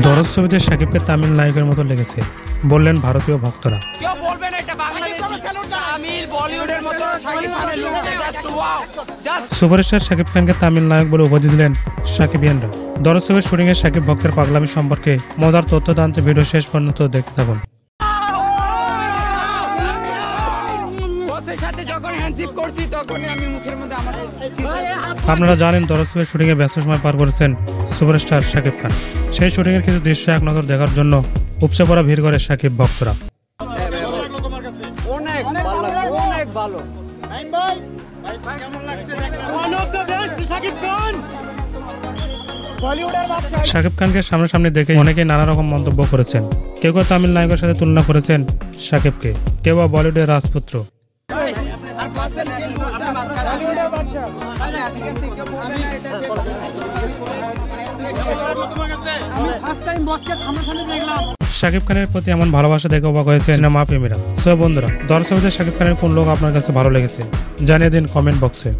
দরজ ছবিতে শাকিবকে তামিল নায়কের মতো লেগেছে বললেন ভারতীয় ভক্তরা। সুপারস্টার শাকিব খানকে তামিল নায়ক বলে উপাধি দিলেন শাকিবিয়ানরা। দরজ ছবির শুটিং এ শাকিব ভক্তের পাগলামি সম্পর্কে মজার তথ্য জানতে ভিডিও শেষ পর্যন্ত দেখতে থাকুন। আপনারা জানেন দরজ ছবির শুটিং এ ব্যস্ত সময় পার করেছেন সুপারস্টার শাকিব খান। সেই শুটিং এর কিছু দৃশ্য এক নজর দেখার জন্য উপচে পড়া ভিড় করে শাকিব ভক্তরা। শাকিব খানকে সামনাসামনি দেখে অনেকেই নানা রকম মন্তব্য করেছেন। কেউ কেউ তামিল নায়কের সাথে তুলনা করেছেন শাকিবকে, কেউ বা বলিউডের রাজপুত্র। শাকিব খানের প্রতি এমন ভালোবাসা দেখে অবাক হয়েছে সিনেমা প্রেমীরা। সো বন্ধুরা, দর্শকদের শাকিব খানের কোন লোক আপনার কাছে ভালো লেগেছে জানিয়ে দিন কমেন্ট বক্সে।